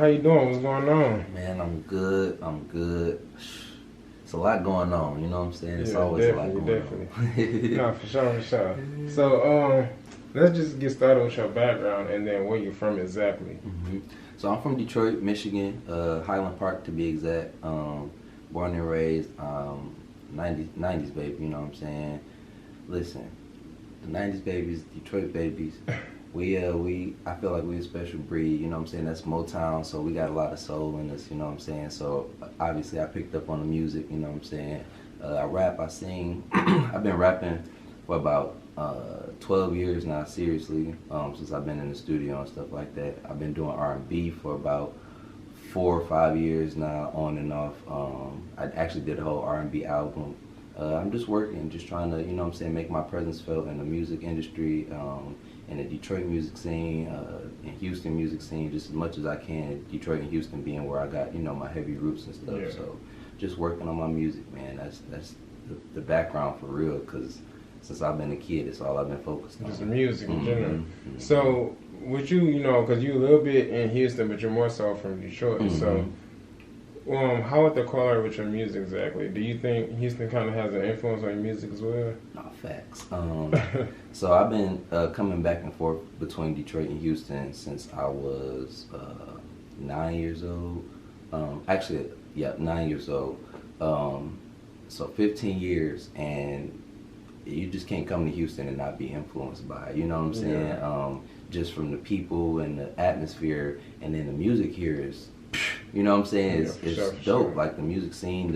How you doing? What's going on? Man, I'm good. It's a lot going on, you know what I'm saying? It's always a lot going on. No, for sure. So, let's just get started with your background and then where you're from exactly. So I'm from Detroit, Michigan, Highland Park to be exact. Born and raised, 90s baby, you know what I'm saying? Listen, the 90s babies, Detroit babies, I feel like we a special breed, you know what I'm saying? That's Motown, so we got a lot of soul in us, you know what I'm saying? So obviously I picked up on the music, you know what I'm saying? I rap, I sing. I've been rapping for about 12 years now, seriously, since I've been in the studio and stuff like that. I've been doing R&B for about 4 or 5 years now, on and off. I actually did a whole R&B album. I'm just working, just trying to, you know what I'm saying, make my presence felt in the music industry, in the Detroit music scene, in Houston music scene, just as much as I can. Detroit and Houston being where I got, you know, my heavy roots and stuff. Yeah. So just working on my music, man. That's the background for real, because since I've been a kid, it's all I've been focused on. Just music in general. So, with you know, because you a little bit in Houston, but you're more so from Detroit. So, how would the correlate with your music exactly? Do you think Houston kind of has an influence on your music as well? No, facts. So I've been coming back and forth between Detroit and Houston since I was 9 years old. 9 years old. So 15 years, and you just can't come to Houston and not be influenced by it, you know what I'm saying? Yeah. Just from the people and the atmosphere, and then the music here is, you know what I'm saying? It's dope. Sure. Like the music scene,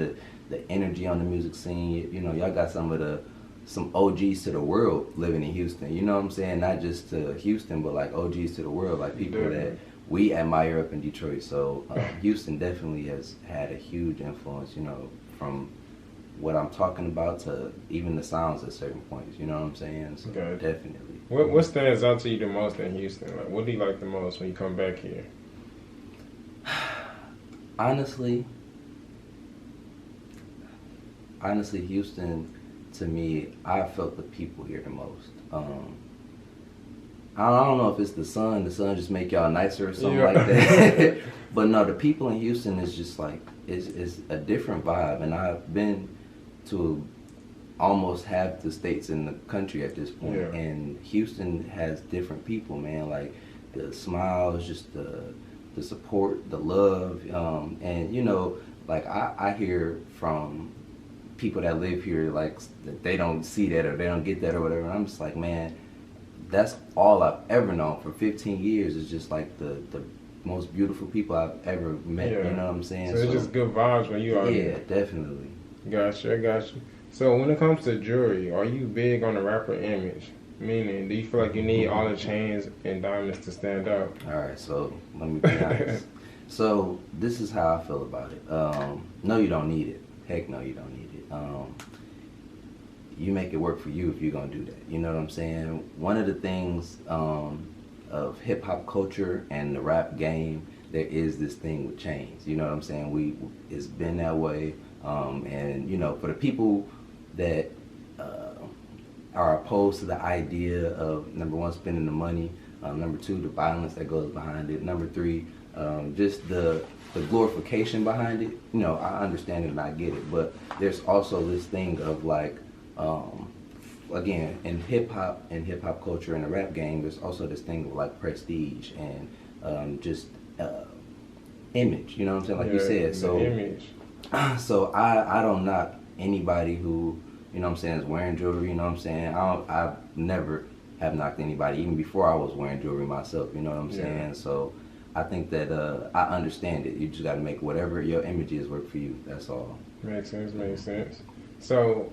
the energy on the music scene. You know, y'all got some OGs to the world living in Houston. You know what I'm saying? Not just to Houston, but like OGs to the world, like people that we admire up in Detroit. So Houston definitely has had a huge influence. You know, from what I'm talking about to even the sounds at certain points. You know what I'm saying? So definitely. What stands out to you the most in Houston? Like, what do you like the most when you come back here? Honestly, Houston, to me, I felt the people here the most. I don't know if it's the sun just make y'all nicer or something like that. But no, the people in Houston is just like, it's a different vibe. And I've been to almost half the states in the country at this point. Yeah. And Houston has different people, man. Like the smiles, just the support, the love, and you know, like I hear from people that live here, like that they don't see that or they don't get that or whatever. And I'm just like, man, that's all I've ever known for 15 years. Is just like the most beautiful people I've ever met. Yeah. You know what I'm saying? So it's just good vibes when you are. Yeah, definitely. Gotcha, I got you. So when it comes to jewelry, are you big on the rapper image? Meaning, do you feel like you need all the chains and diamonds to stand out? All right, so let me be honest. So this is how I feel about it. No, you don't need it. Heck no, you don't need it. You make it work for you if you're going to do that. You know what I'm saying? One of the things of hip-hop culture and the rap game, there is this thing with chains. You know what I'm saying? It's been that way. And, you know, for the people that are opposed to the idea of, number one, spending the money, number two, the violence that goes behind it, number three, just the glorification behind it. You know, I understand it and I get it, but there's also this thing of like, again, in hip hop culture and the rap game, there's also this thing of like prestige and just image. You know what I'm saying? Like you said, so image. So I don't knock anybody who, you know what I'm saying, is wearing jewelry. You know what I'm saying? I've never have knocked anybody, even before I was wearing jewelry myself. You know what I'm saying? So I think that I understand it. You just got to make whatever your image is work for you. That's all. Makes sense. So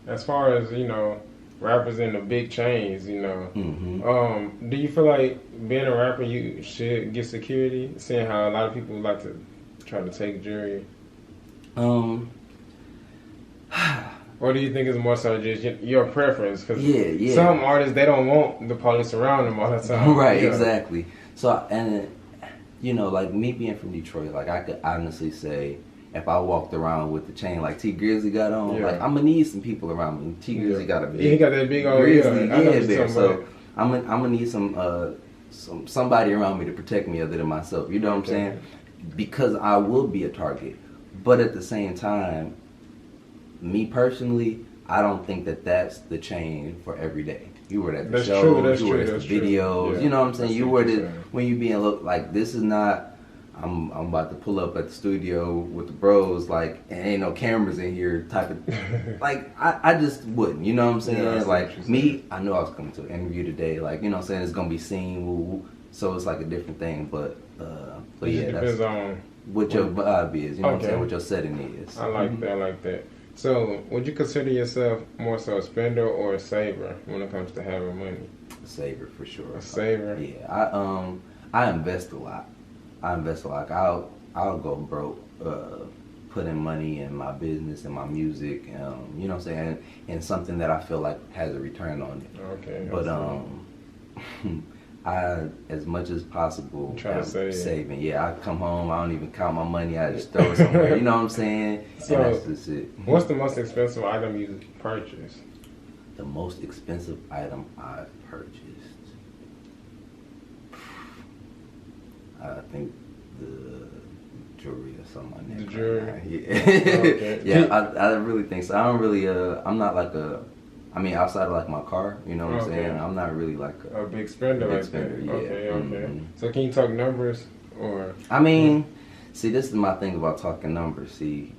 as far as, you know, rappers in the big chains, you know, do you feel like being a rapper you should get security, seeing how a lot of people like to try to take jewelry? Or do you think it's more so just your preference? Because some artists, they don't want the police around them all the time. Right, exactly. So, and you know, like me being from Detroit, like I could honestly say, if I walked around with the chain like T Grizzly got on, like I'm gonna need some people around me. T Grizzly got a big, he got that big old Grizzly, there. So I'm gonna need some somebody around me to protect me other than myself. You know what I'm saying? Because I will be a target. But at the same time, me personally, I don't think that that's the chain for every day. You were at the shows, you were at the videos. Yeah, you know what I'm saying? You were the, when you being look like this is not. I'm about to pull up at the studio with the bros, like, and ain't no cameras in here type of, like, I just wouldn't, you know what I'm saying? Yeah, like, me, I know I was coming to an interview today, like, you know what I'm saying, it's going to be seen, woo, so it's like a different thing, but yeah, that's what your vibe is, you know what I'm saying, what your setting is. I like that. So, would you consider yourself more so a spender or a saver when it comes to having money? A saver, for sure. A saver? Yeah, I invest a lot. I'll go broke putting money in my business and my music, you know what I'm saying, and something that I feel like has a return on it. Okay. But I, as much as possible, am saving. Yeah, I come home, I don't even count my money, I just throw it somewhere. You know what I'm saying? So, and that's just it. What's the most expensive item you purchased? The most expensive item I've purchased. I think the jewelry or something like that. The jewelry? Yeah. Okay. Yeah, I really think so. I don't really, I'm not like outside of like my car, you know what I'm saying? I'm not really like a big spender like that. Yeah. Okay. Mm-hmm. So can you talk numbers or? I mean, see, this is my thing about talking numbers. See,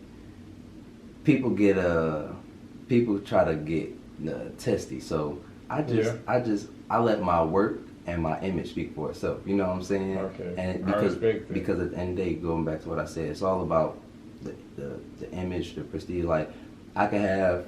people try to get testy. So I let my work and my image speak for itself. You know what I'm saying? Okay. And because at the end of the day, going back to what I said, it's all about the image, the prestige. Like, I can have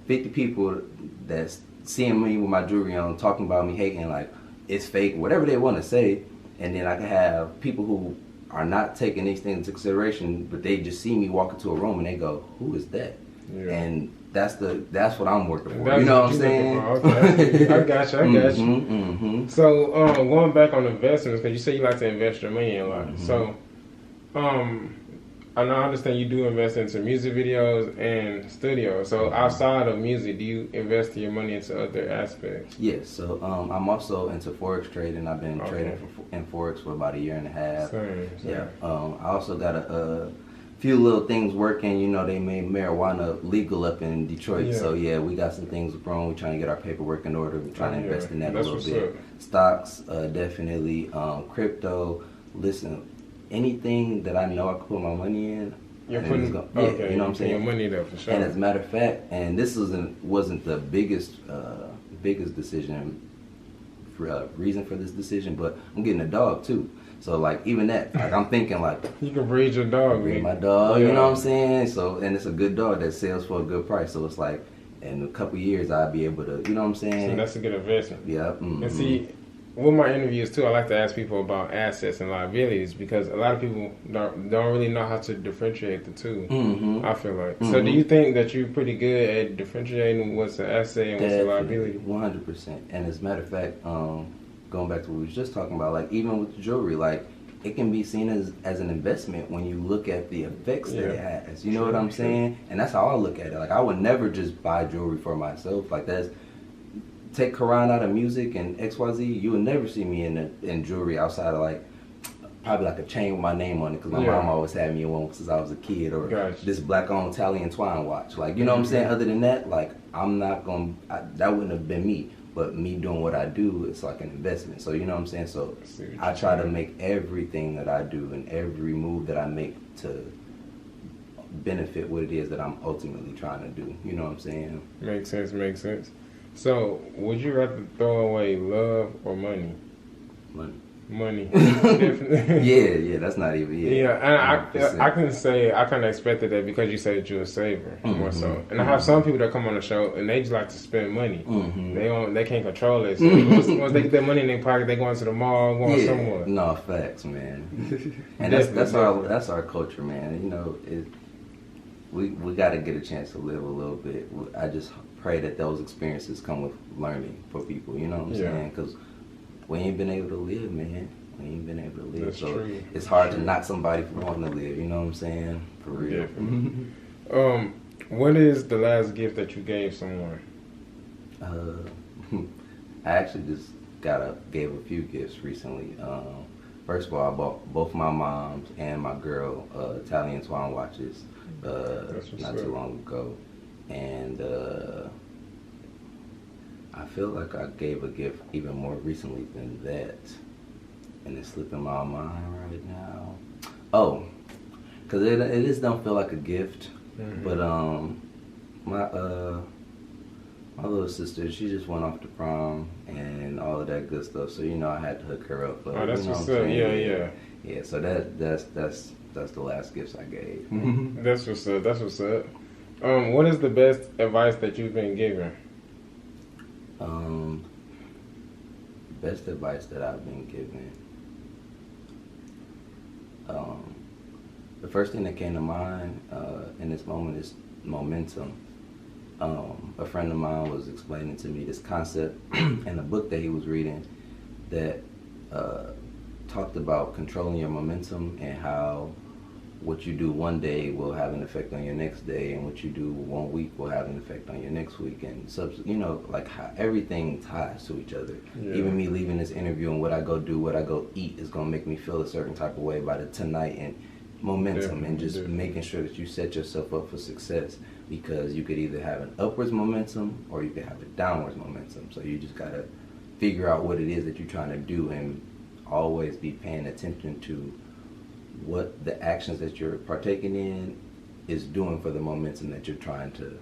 50 people that's seeing me with my jewelry on, talking about me, hating, like, it's fake, whatever they want to say. And then I can have people who are not taking these things into consideration, but they just see me walk into a room and they go, who is that? Yeah. And that's what I'm working for. You know what I'm saying? Okay. I got you. Mm-hmm. So going back on investments, because you say you like to invest your money a lot. Mm-hmm. So I understand you do invest into music videos and studios. So outside of music, do you invest your money into other aspects? Yes. So I'm also into Forex trading. I've been trading in Forex for about 1.5 years. Same. Yeah. I also got a few little things working. You know, they made marijuana legal up in Detroit. Yeah. So yeah, we got some things growing. We're trying to get our paperwork in order. We're trying to invest in that a little bit. Stocks, definitely. Crypto. Listen, anything that I know I can put my money in. You're putting, you know what I'm saying? Your money there for sure. And as a matter of fact, and this wasn't the biggest decision, reason for this decision, but I'm getting a dog too. So like even that, like I'm thinking like you can breed your dog. Breed my dog, you know what I'm saying? So and it's a good dog that sells for a good price. So it's like in a couple years I'll be able to, you know what I'm saying? So that's a good investment. Yeah. Mm-hmm. And see, with my interviews too, I like to ask people about assets and liabilities because a lot of people don't really know how to differentiate the two. Mm-hmm. I feel like. Mm-hmm. So do you think that you're pretty good at differentiating what's an asset and what's a liability? 100%. And as a matter of fact, going back to what we was just talking about, like even with jewelry, like it can be seen as an investment when you look at the effects that it has. You know what I'm saying? And that's how I look at it. Like I would never just buy jewelry for myself. Like take Koron out of music and XYZ, you will never see me in jewelry outside of like probably like a chain with my name on it because my mom always had me in one since I was a kid, or this black-owned Italian twine watch. Like, you know what I'm saying? Other than that, like I'm not going to, that wouldn't have been me. But me doing what I do, it's like an investment. So you know what I'm saying? So I try to make everything that I do and every move that I make to benefit what it is that I'm ultimately trying to do. You know what I'm saying? Makes sense. So, would you rather throw away love or money? Money. Definitely. Yeah, that's not even, and I can say, I kind of expected that because you said that you're a saver, more so. And I have some people that come on the show, and they just like to spend money. Mm-hmm. They can't control it. So once they get their money in their pocket, they go into the mall, going somewhere. No, facts, man. And that's our culture, man. You know, we got to get a chance to live a little bit. I just pray that those experiences come with learning for people, you know what I'm saying? Because we ain't been able to live, man. We ain't been able to live. That's so true. It's hard to knock somebody from wanting to live, you know what I'm saying? For real. What is the last gift that you gave someone? I actually just gave a few gifts recently. First of all, I bought both my moms and my girl Italian Swan watches not too long ago, and I feel like I gave a gift even more recently than that, and it's slipping my mind right now. Oh, because it just don't feel like a gift, but my little sister, she just went off to prom and all of that good stuff. So I had to hook her up. Oh, that's what's up. Yeah. So that's the last gifts I gave. That's what's up. That's what's up. What is the best advice that you've been given? Best advice that I've been given. The first thing that came to mind in this moment is momentum. A friend of mine was explaining to me this concept in a book that he was reading that talked about controlling your momentum and how what you do one day will have an effect on your next day, and what you do one week will have an effect on your next week, and like how everything ties to each other. Yeah. Even me leaving this interview and what I go do, what I go eat is gonna make me feel a certain type of way by tonight, and momentum, and just making sure that you set yourself up for success, because you could either have an upwards momentum or you could have a downwards momentum. So you just gotta figure out what it is that you're trying to do, and always be paying attention to what the actions that you're partaking in is doing for the momentum that you're trying to,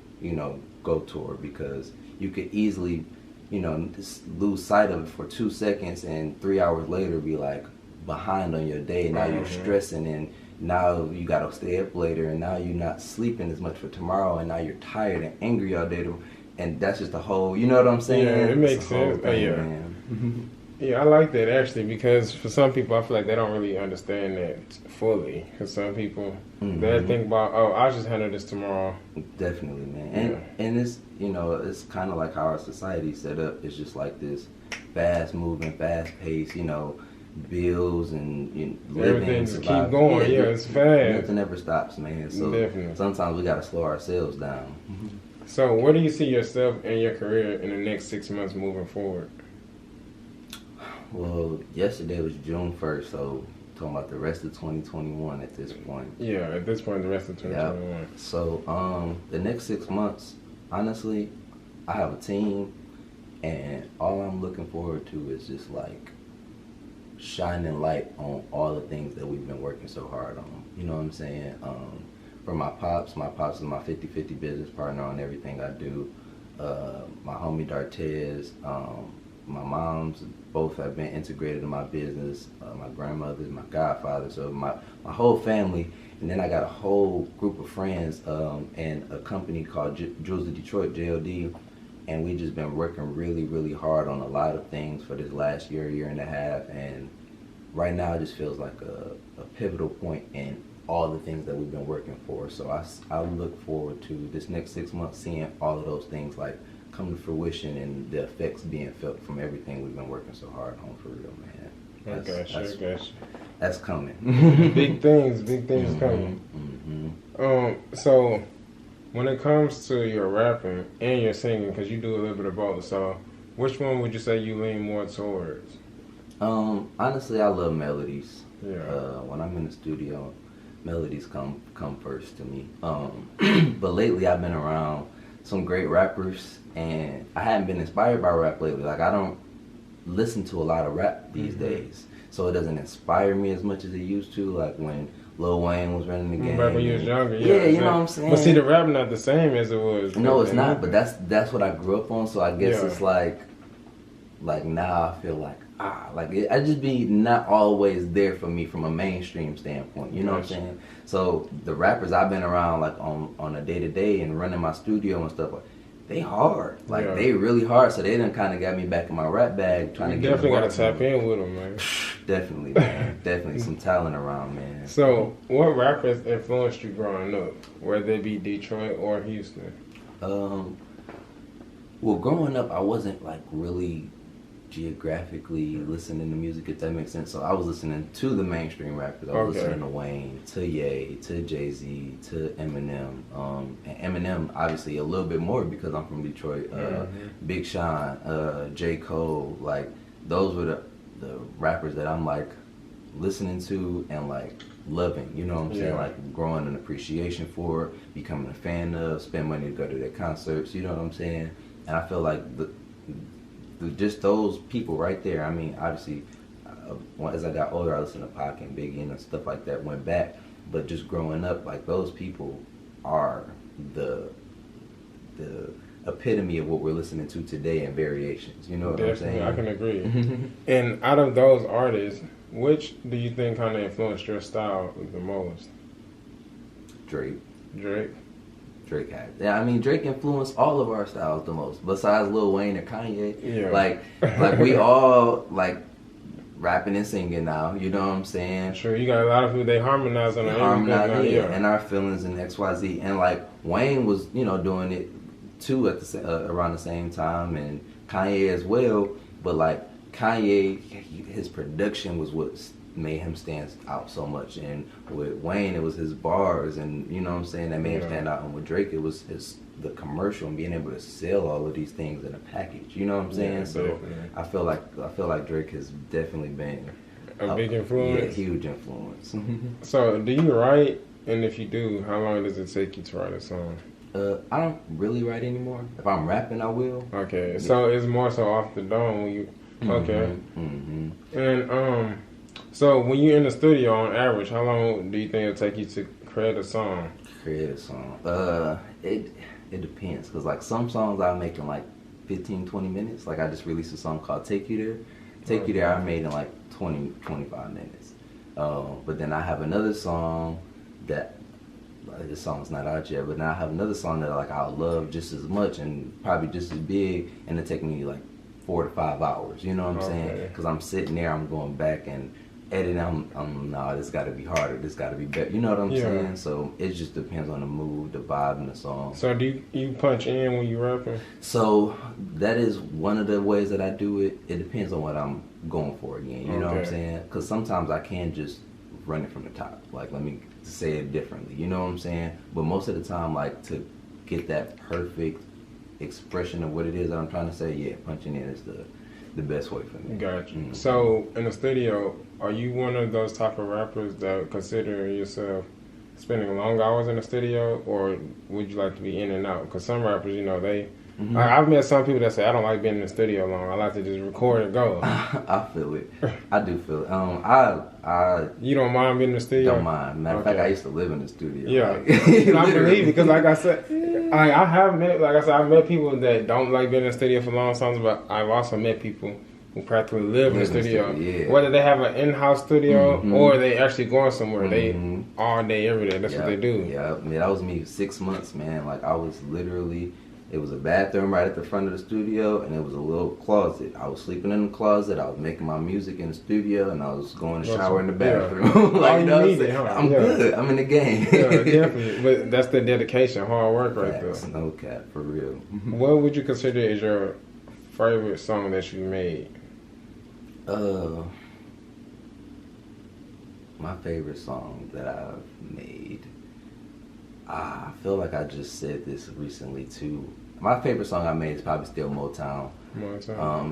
go toward, because you could easily, just lose sight of it for 2 seconds and 3 hours later be like behind on your day. Now you're stressing, and now you gotta stay up later, and now you're not sleeping as much for tomorrow, and now you're tired and angry all day, and that's just a whole, you know what I'm saying? Yeah, it makes sense. Yeah, I like that actually, because for some people I feel like they don't really understand that fully. Because some people they think about, I'll just handle this tomorrow. Definitely, man. And it's it's kind of like how our society's set up. It's just like this fast moving, fast paced, bills and living, everything just keep going. Yeah, it's fast. Nothing ever stops, man. So definitely, sometimes we gotta slow ourselves down. So where do you see yourself and your career in the next 6 months moving forward? Well, yesterday was June 1st, so talking about the rest of 2021 at this point. Yeah, at this point, the rest of 2021. Yep. So the next 6 months, honestly, I have a team, and all I'm looking forward to is just like shining light on all the things that we've been working so hard on. You know what I'm saying? For my pops is my 50-50 business partner on everything I do. My homie Dartez, my moms both have been integrated in my business. My grandmother's my godfather, so my whole family. And then I got a whole group of friends and a company called Jewels of Detroit, JOD. And we just been working really, really hard on a lot of things for this last year and a half. And right now it just feels like a pivotal point in all the things that we've been working for. So I look forward to this next 6 months seeing all of those things like come to fruition, and the effects being felt from everything we've been working so hard on, for real, man. I got you. That's coming. Big things coming. So when it comes to your rapping and your singing, because you do a little bit of both, so which one would you say you lean more towards? Honestly, I love melodies. Yeah. When I'm in the studio, melodies come first to me. But lately I've been around some great rappers, and I haven't been inspired by rap lately. Like, I don't listen to a lot of rap these days, so it doesn't inspire me as much as it used to, like when Lil Wayne was running the game. Back when you was younger, yeah, you know what I'm saying? But see, the rap not the same as it was. No, it's not, but that's what I grew up on, so I guess it's like now I feel like, I just be not always there for me from a mainstream standpoint, you know what I'm saying? So the rappers I've been around, like on a day-to-day and running my studio and stuff, like, they hard. Like, they really hard, so they done kind of got me back in my rap bag trying to get definitely got to tap in with them, man. Definitely, man. Definitely some talent around, man. So what rappers influenced you growing up, whether it be Detroit or Houston? Well, growing up, I wasn't like really geographically listening to music, if that makes sense. So I was listening to the mainstream rappers. I was listening to Wayne, to Ye, to Jay-Z, to Eminem. And Eminem, obviously, a little bit more because I'm from Detroit. Big Sean, J. Cole, like those were the rappers that I'm like listening to and like loving, you know what I'm saying? Like growing an appreciation for, becoming a fan of, spend money to go to their concerts, you know what I'm saying? And I feel like just those people right there, I mean, obviously, as I got older, I listened to Pac and Biggie and stuff like that, went back, but just growing up, like those people are the epitome of what we're listening to today in variations, you know what Definitely, I'm saying? I can agree. And out of those artists, which do you think kind of influenced your style the most? Drake. Drake had. Yeah, I mean Drake influenced all of our styles the most, besides Lil Wayne and Kanye. Yeah. Like we all like rapping and singing now. You know what I'm saying? Sure, you got a lot of people they harmonize on and our feelings and XYZ, and like Wayne was doing it too at the around the same time, and Kanye as well. But like Kanye, his production was what made him stand out so much, and with Wayne it was his bars, and you know what I'm saying, that made him stand out. And with Drake it was the commercial and being able to sell all of these things in a package, you know what I'm saying? Yeah, so definitely. I feel like Drake has definitely been a big influence. Yeah, huge influence. So do you write, and if you do, how long does it take you to write a song? I don't really write anymore. If I'm rapping I will. Okay, so it's more so off the dome when you okay. And so when you're in the studio, on average, how long do you think it'll take you to create a song? It depends, because like some songs I make in like 15-20 minutes. Like I just released a song called Take You There I made in like 20-25 minutes. But then I have another song that this song's not out yet, but now I have another song that like I love just as much and probably just as big, and it take me like 4 to 5 hours, you know what I'm saying? Because I'm sitting there, I'm going back and editing, nah, this got to be harder, this got to be better, you know what I'm saying? So it just depends on the mood, the vibe, and the song. So do you punch in when you rapping? So that is one of the ways that I do it. It depends on what I'm going for again, you know what I'm saying? Because sometimes I can just run it from the top, like let me say it differently, you know what I'm saying? But most of the time, like to get that perfect expression of what it is that I'm trying to say, punching in is the best way for me. Gotcha. So in the studio, are you one of those type of rappers that consider yourself spending long hours in the studio, or would you like to be in and out? Because some rappers, they I've met some people that say I don't like being in the studio long. I like to just record and go. I feel it. I do feel it. I you don't mind being in the studio? Don't mind. Matter of fact, I used to live in the studio. Yeah, I believe it, because like I said, I have met, like I said, I've met people that don't like being in the studio for long times, but I've also met people who practically live in the studio. Whether they have an in-house studio or they actually going somewhere, they all day, every day. That's what they do. Yeah, that was me 6 months, man. Like I was literally. It was a bathroom right at the front of the studio, and it was a little closet. I was sleeping in the closet. I was making my music in the studio, and I was going to shower in the bathroom. Like, you know what I'm saying? I'm good. I'm in the game. Yeah, definitely. But that's the dedication, hard work right there. No cap, for real. What would you consider is your favorite song that you made? My favorite song that I've made. I feel like I just said this recently too. My favorite song I made is probably still Motown.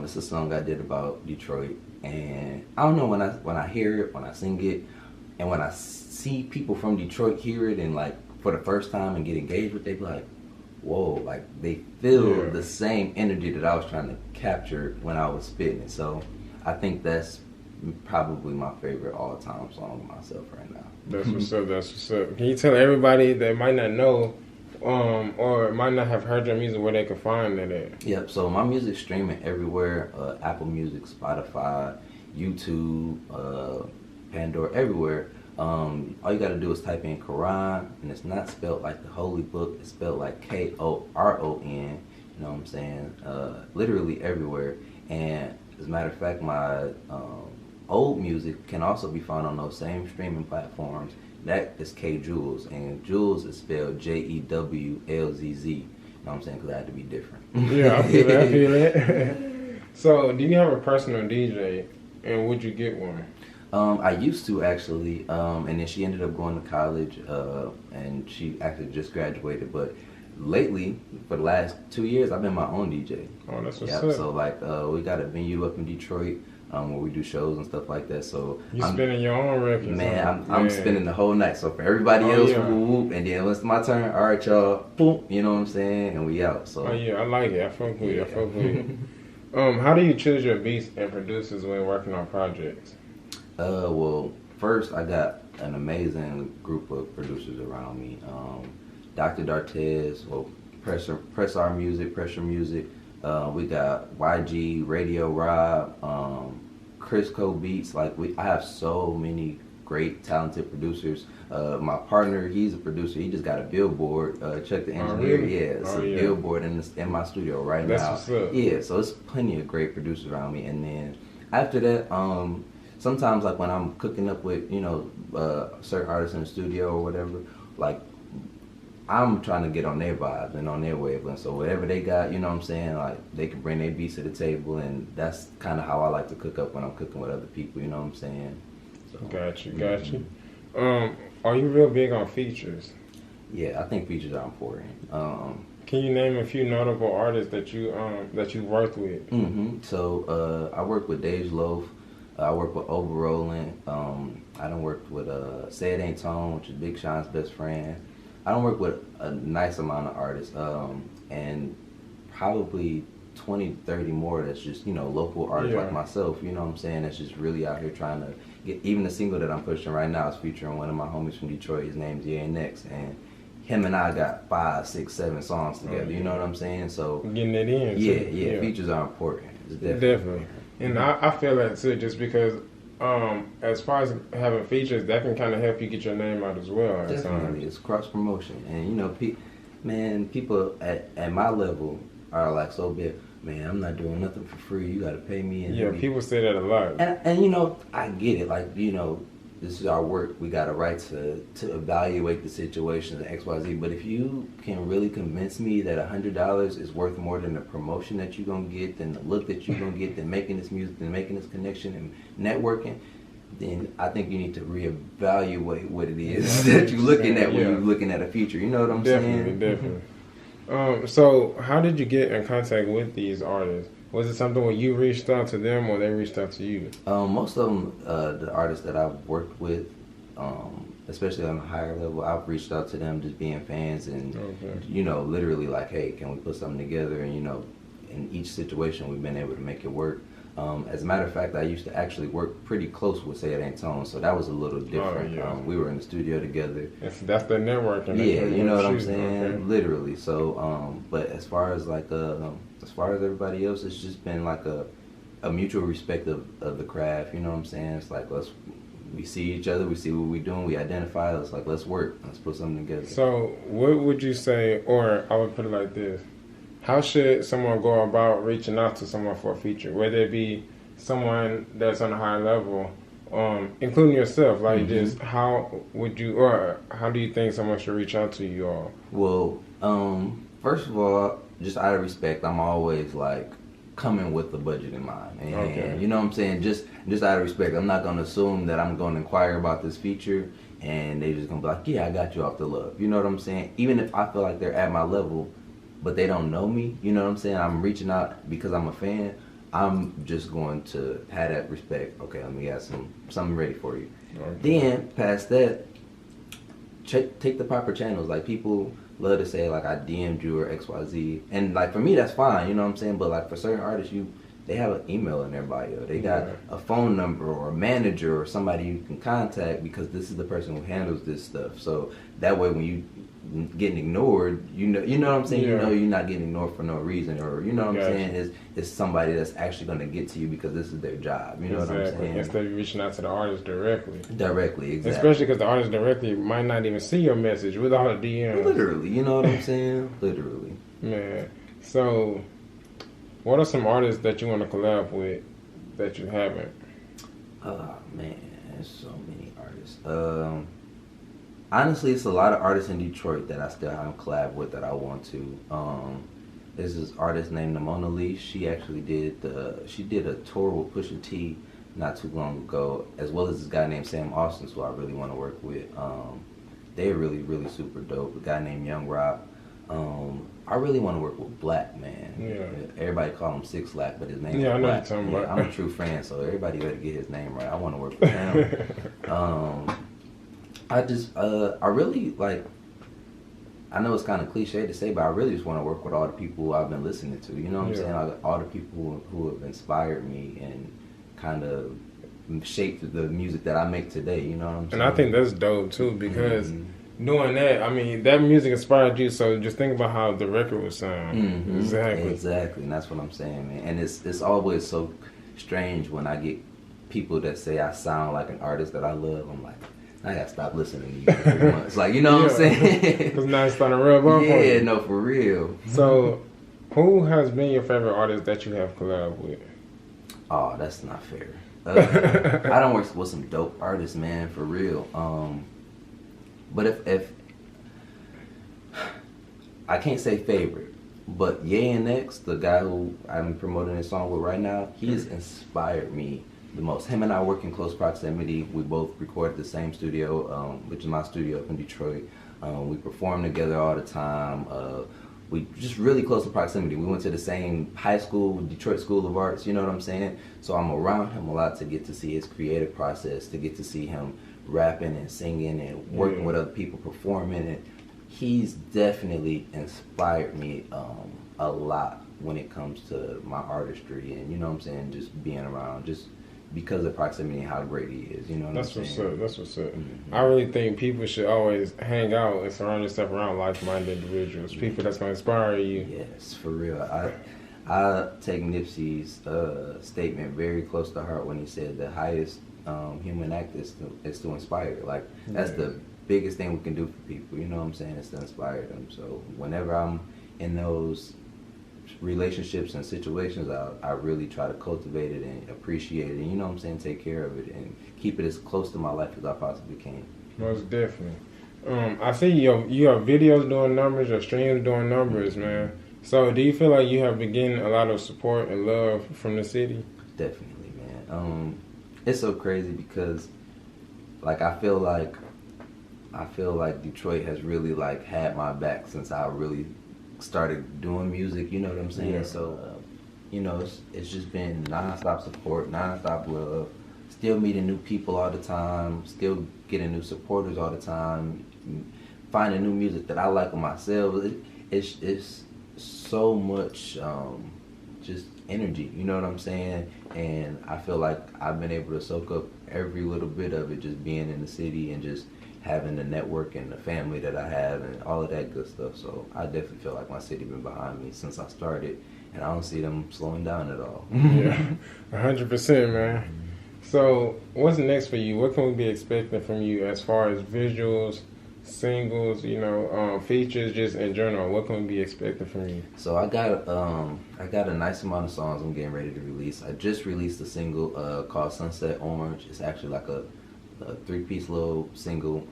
It's a song I did about Detroit, and I don't know, when I hear it, when I sing it, and when I see people from Detroit hear it and like for the first time and get engaged with it, they be like, whoa, like they feel the same energy that I was trying to capture when I was spitting it. So I think that's probably my favorite all-time song myself right now. That's what's up. That's what's up. Can you tell everybody that might not know, or might not have heard your music, where they can find it at? Yep. So my music's streaming everywhere: Apple Music, Spotify, YouTube, Pandora, everywhere. All you gotta do is type in Koron, and it's not spelled like the holy book. It's spelled like Koron. You know what I'm saying? Literally everywhere. And as a matter of fact, my old music can also be found on those same streaming platforms. That is K Jules, and Jules is spelled JEWLZZ. You know what I'm saying? Because I had to be different. Yeah, I feel it. So, do you have a personal DJ, and would you get one? I used to actually, and then she ended up going to college, and she actually just graduated. But lately, for the last 2 years, I've been my own DJ. Oh, that's what's up. So like we got a venue up in Detroit where we do shows and stuff like that. So you spinning your own records. Man, I'm spending the whole night. So for everybody else, whoop, and then when it's my turn, all right, y'all, boom, you know what I'm saying, and we out. So I like it. I fuck with it. How do you choose your beats and producers when working on projects? Well, first I got an amazing group of producers around me. Dr. Dartez, Pressure Music. We got YG, Radio Rob, Crisco Beats. Like I have so many great, talented producers. My partner, he's a producer. He just got a billboard. Check the engineer. Really? Yeah, it's a billboard in my studio right now. That's what's up. Yeah, so it's plenty of great producers around me. And then after that, sometimes like when I'm cooking up with certain artists in the studio or whatever, like I'm trying to get on their vibes and on their wavelength. So whatever they got, you know what I'm saying, like they can bring their beats to the table, and that's kind of how I like to cook up when I'm cooking with other people. You know what I'm saying? So, got you. Are you real big on features? Yeah, I think features are important. Can you name a few notable artists that you worked with? So I worked with DeJ Loaf. I worked with Overrolling. I done worked with Say It Ain't Tone, which is Big Sean's best friend. I don't work with a nice amount of artists, and probably 20, 30 more that's just, local artists like myself, you know what I'm saying, that's just really out here trying to get, even the single that I'm pushing right now is featuring one of my homies from Detroit. His name's DeJ, and him and I got 5, 6, 7 songs together, you know what I'm saying? So getting it in. Yeah, features are important. It's definitely. And I feel that too, just because as far as having features, that can kind of help you get your name out as well. Definitely, it's cross promotion, and people at my level are like so big. Man, I'm not doing nothing for free. You got to pay me. And people say that a lot. And I get it. Like this is our work. We got a right to evaluate the situation, the XYZ. But if you can really convince me that $100 is worth more than the promotion that you're gonna get, than the look that you're gonna get, than making this music, than making this connection and networking, then I think you need to reevaluate what it is that you're looking at when you're looking at a feature. You know what I'm saying? Definitely. So how did you get in contact with these artists? Was it something where you reached out to them or they reached out to you? Most of them, the artists that I've worked with, especially on a higher level, I've reached out to them just being fans and, literally like, hey, can we put something together? And, in each situation, we've been able to make it work. As a matter of fact, I used to actually work pretty close with Say It Ain't Tone, so that was a little different. We were in the studio together. That's the networking. Yeah, you know what I'm saying? Okay. Literally. So, but as far as everybody else, it's just been like a mutual respect of the craft. You know what I'm saying? It's like we see each other, we see what we're doing, we identify. It's like let's work, let's put something together. So, what would you say, or I would put it like this: how should someone go about reaching out to someone for a feature? Whether it be someone that's on a high level, including yourself, like just how would you, or how do you think someone should reach out to you all? Well, first of all, just out of respect, I'm always like coming with the budget in mind. And you know what I'm saying? Just out of respect, I'm not gonna assume that I'm gonna inquire about this feature and they just gonna be like, yeah, I got you off the love. You know what I'm saying? Even if I feel like they're at my level, but they don't know me, you know what I'm saying? I'm reaching out because I'm a fan. I'm just going to have that respect. Okay, let me have something ready for you. Okay. Then past that, take the proper channels. Like people love to say like I DM'd you or XYZ, and like for me that's fine, you know what I'm saying? But like for certain artists, they have an email in their bio. They got a phone number or a manager or somebody you can contact because this is the person who handles this stuff. So that way when you getting ignored, you know what I'm saying? You're not getting ignored for no reason, or you know what I'm saying? It's somebody that's actually going to get to you because this is their job. You know what I'm saying? Instead of reaching out to the artist directly. Directly, exactly. Especially because the artist directly might not even see your message with all the DMs. Literally, you know what I'm saying? Literally. Man, so what are some artists that you want to collab with that you haven't? Oh man, there's so many artists. Honestly, it's a lot of artists in Detroit that I still haven't collabed with that I want to. There's this artist named Mona Lee. She actually did a tour with Pusha T not too long ago, as well as this guy named Sam Austin, who I really want to work with. They're really, really super dope. A guy named Young Rob. I really want to work with Black, man. Yeah. Everybody call him Six Lack, but his name I is know Black. what you're talking about. I'm a true fan, so everybody better get his name right. I want to work with him. I really like. I know it's kind of cliche to say, but I really just want to work with all the people I've been listening to. You know what I'm saying? Like, all the people who have inspired me and kind of shaped the music that I make today. You know what I'm saying? And I think that's dope too, because doing that, I mean, that music inspired you. So just think about how the record would sound. Exactly, and that's what I'm saying, man. And it's always so strange when I get people that say I sound like an artist that I love. I'm like, I gotta stop listening to you for 3 months. Like, you know what I'm saying? Because now it's starting to rub off on you. Yeah, no, for real. So, who has been your favorite artist that you have collabed with? Oh, that's not fair. I don't work with some dope artists, man, for real. But if I can't say favorite, but Ye and X, the guy who I'm promoting this song with right now, he's inspired me the most. Him and I work in close proximity. We both record at the same studio, which is my studio up in Detroit. We perform together all the time. We just really close in proximity. We went to the same high school, Detroit School of Arts, you know what I'm saying? So I'm around him a lot to get to see his creative process, to get to see him rapping and singing and working with other people, performing. And he's definitely inspired me a lot when it comes to my artistry and, you know what I'm saying, just being around, just because of proximity and how great he is, you know what I'm saying? That's what's up. I really think people should always hang out and surround yourself around like-minded individuals, people that's going to inspire you. Yes, for real. I take Nipsey's statement very close to heart when he said the highest human act is to inspire. Like, that's the biggest thing we can do for people, you know what I'm saying, is to inspire them. So whenever I'm in those relationships and situations, I really try to cultivate it and appreciate it, and, you know what I'm saying, take care of it and keep it as close to my life as I possibly can. Most definitely. I see your videos doing numbers, your streams doing numbers, man. So do you feel like you have been getting a lot of support and love from the city? Definitely, man. It's so crazy because, like, I feel like Detroit has really, like, had my back since I really started doing music, you know what I'm saying? Yeah. So, you know, it's just been nonstop support, nonstop love, still meeting new people all the time, still getting new supporters all the time, finding new music that I like of myself. It's so much just energy, you know what I'm saying? And I feel like I've been able to soak up every little bit of it, just being in the city and just having the network and the family that I have and all of that good stuff. So I definitely feel like my city been behind me since I started, and I don't see them slowing down at all. Yeah, 100%, man. So what's next for you? What can we be expecting from you as far as visuals, singles, you know, features, just in general? What can we be expecting from you? So I got a nice amount of songs I'm getting ready to release. I just released a single called Sunset Orange. It's actually like a 3-piece little single.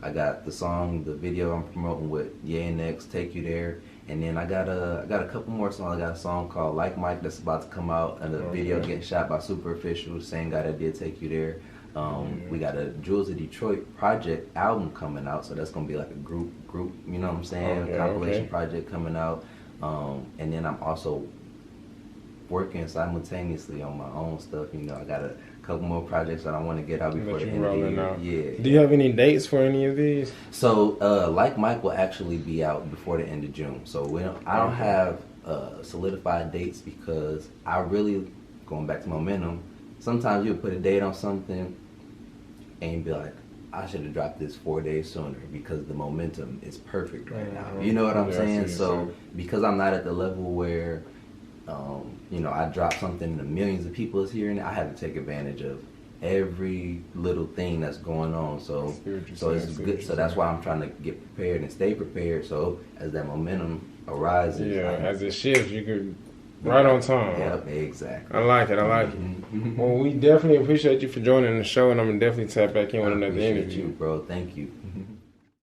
I got the video I'm promoting with Ye and X, Take You There, and then I got a couple more songs. I got a song called Like Mike that's about to come out, and the video getting shot by Super Official, same guy that did Take You There. We got a Jewels of Detroit project album coming out, so that's gonna be like a group, you know what I'm saying, compilation project coming out. And then I'm also working simultaneously on my own stuff. You know, I got a couple more projects that I want to get out before the end of the year. Yeah. Do you have any dates for any of these? So, Like Mike will actually be out before the end of June. So I don't have solidified dates because I really, going back to momentum, sometimes you'll put a date on something and be like, I should have dropped this 4 days sooner because the momentum is perfect right now. You know what I'm saying? So because I'm not at the level where you know, I drop something and the millions of people is hearing it, I have to take advantage of every little thing that's going on. So it's good. So that's why I'm trying to get prepared and stay prepared. So as that momentum arises, as it shifts, you could right on time. Yep, exactly. I like it. Well, we definitely appreciate you for joining the show, and I'm gonna definitely tap back in with another interview. You, bro. Thank you.